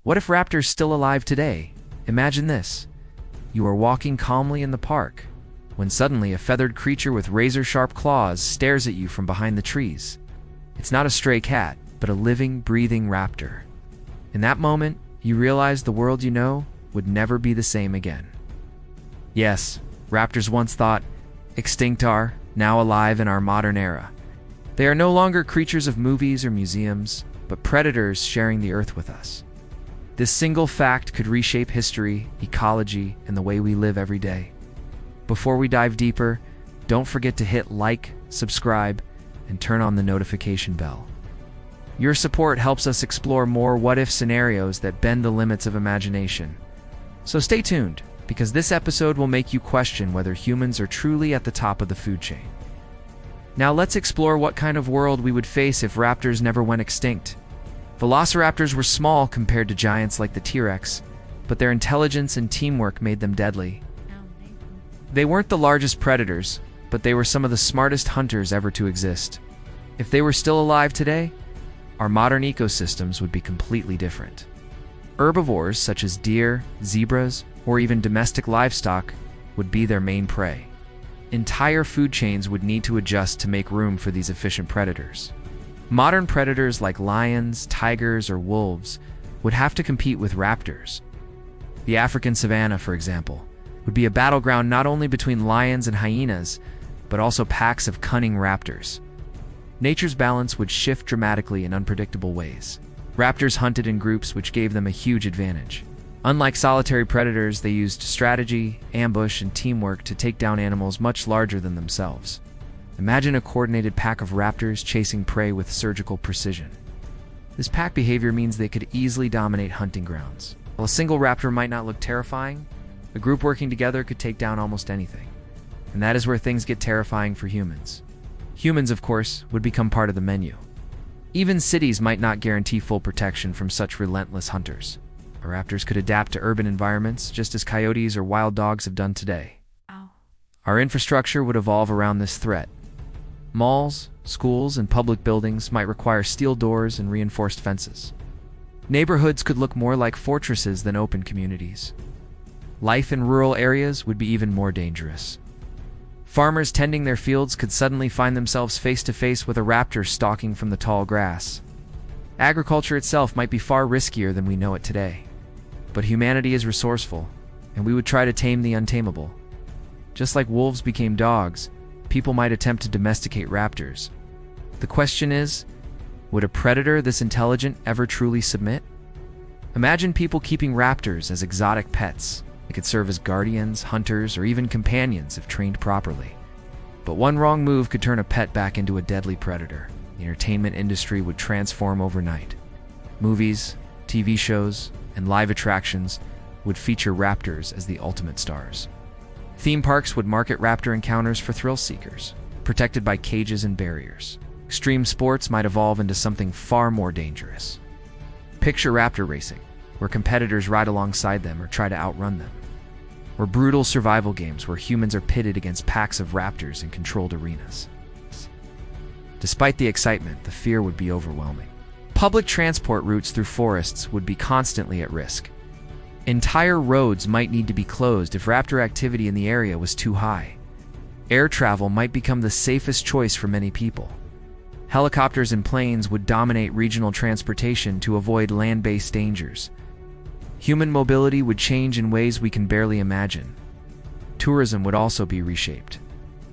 What if raptors still alive today? Imagine this. You are walking calmly in the park, when suddenly a feathered creature with razor-sharp claws stares at you from behind the trees. It's not a stray cat, but a living, breathing raptor. In that moment, you realize the world you know would never be the same again. Yes, raptors once thought extinct are now alive in our modern era. They are no longer creatures of movies or museums, but predators sharing the earth with us. This single fact could reshape history, ecology, and the way we live every day. Before we dive deeper, don't forget to hit like, subscribe, and turn on the notification bell. Your support helps us explore more what-if scenarios that bend the limits of imagination. So stay tuned, because this episode will make you question whether humans are truly at the top of the food chain. Now let's explore what kind of world we would face if raptors never went extinct. Velociraptors were small compared to giants like the T-Rex, but their intelligence and teamwork made them deadly. They weren't the largest predators, but they were some of the smartest hunters ever to exist. If they were still alive today, our modern ecosystems would be completely different. Herbivores such as deer, zebras, or even domestic livestock would be their main prey. Entire food chains would need to adjust to make room for these efficient predators. Modern predators like lions, tigers, or wolves would have to compete with raptors. The African savanna, for example, would be a battleground not only between lions and hyenas, but also packs of cunning raptors. Nature's balance would shift dramatically in unpredictable ways. Raptors hunted in groups, which gave them a huge advantage. Unlike solitary predators, they used strategy, ambush, and teamwork to take down animals much larger than themselves. Imagine a coordinated pack of raptors chasing prey with surgical precision. This pack behavior means they could easily dominate hunting grounds. While a single raptor might not look terrifying, a group working together could take down almost anything. And that is where things get terrifying for humans. Humans, of course, would become part of the menu. Even cities might not guarantee full protection from such relentless hunters. Raptors could adapt to urban environments, just as coyotes or wild dogs have done today. Our infrastructure would evolve around this threat. Malls, schools, and public buildings might require steel doors and reinforced fences. Neighborhoods could look more like fortresses than open communities. Life in rural areas would be even more dangerous. Farmers tending their fields could suddenly find themselves face-to-face with a raptor stalking from the tall grass. Agriculture itself might be far riskier than we know it today. But humanity is resourceful, and we would try to tame the untamable. Just like wolves became dogs, people might attempt to domesticate raptors. The question is, would a predator this intelligent ever truly submit? Imagine people keeping raptors as exotic pets. They could serve as guardians, hunters, or even companions if trained properly. But one wrong move could turn a pet back into a deadly predator. The entertainment industry would transform overnight. Movies, TV shows, and live attractions would feature raptors as the ultimate stars. Theme parks would market raptor encounters for thrill seekers, protected by cages and barriers. Extreme sports might evolve into something far more dangerous. Picture raptor racing, where competitors ride alongside them or try to outrun them. Or brutal survival games where humans are pitted against packs of raptors in controlled arenas. Despite the excitement, the fear would be overwhelming. Public transport routes through forests would be constantly at risk. Entire roads might need to be closed if raptor activity in the area was too high. Air travel might become the safest choice for many people. Helicopters and planes would dominate regional transportation to avoid land-based dangers. Human mobility would change in ways we can barely imagine. Tourism would also be reshaped.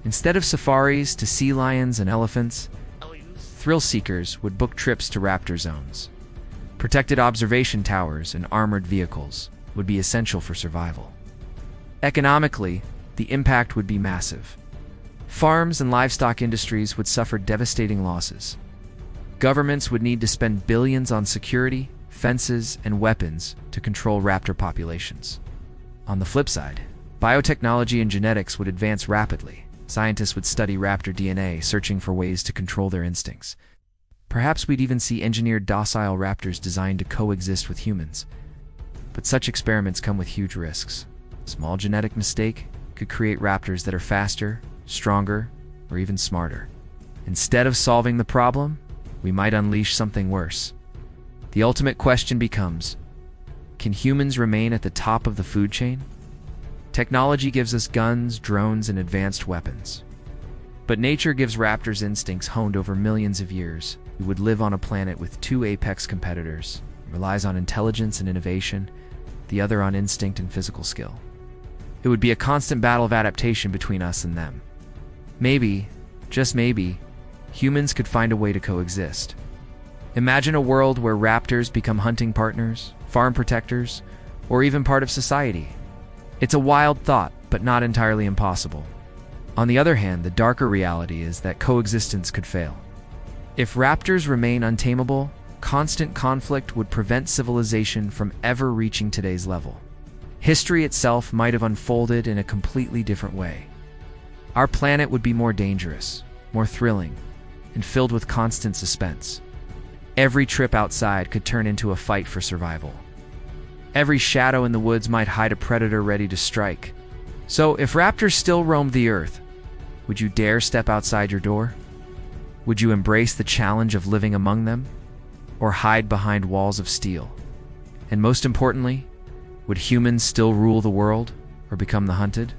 Instead of safaris to sea lions and elephants, thrill seekers would book trips to raptor zones. Protected observation towers and armored vehicles would be essential for survival. Economically, the impact would be massive. Farms and livestock industries would suffer devastating losses. Governments would need to spend billions on security, fences, and weapons to control raptor populations. On the flip side, biotechnology and genetics would advance rapidly. Scientists would study raptor DNA, searching for ways to control their instincts. Perhaps we'd even see engineered docile raptors designed to coexist with humans. But such experiments come with huge risks. A small genetic mistake could create raptors that are faster, stronger, or even smarter. Instead of solving the problem, we might unleash something worse. The ultimate question becomes, Can humans remain at the top of the food chain? Technology gives us guns, drones, and advanced weapons. But nature gives raptors instincts honed over millions of years. We would live on a planet with two apex competitors. It relies on intelligence and innovation, the other on instinct and physical skill. It would be a constant battle of adaptation between us and them. Maybe, just maybe, humans could find a way to coexist. Imagine a world where raptors become hunting partners, farm protectors, or even part of society. It's a wild thought, but not entirely impossible. On the other hand, the darker reality is that coexistence could fail. If raptors remain untamable, constant conflict would prevent civilization from ever reaching today's level. History itself might have unfolded in a completely different way. Our planet would be more dangerous, more thrilling, and filled with constant suspense. Every trip outside could turn into a fight for survival. Every shadow in the woods might hide a predator ready to strike. So, if raptors still roamed the earth, would you dare step outside your door? Would you embrace the challenge of living among them? Or hide behind walls of steel? And most importantly, would humans still rule the world or become the hunted?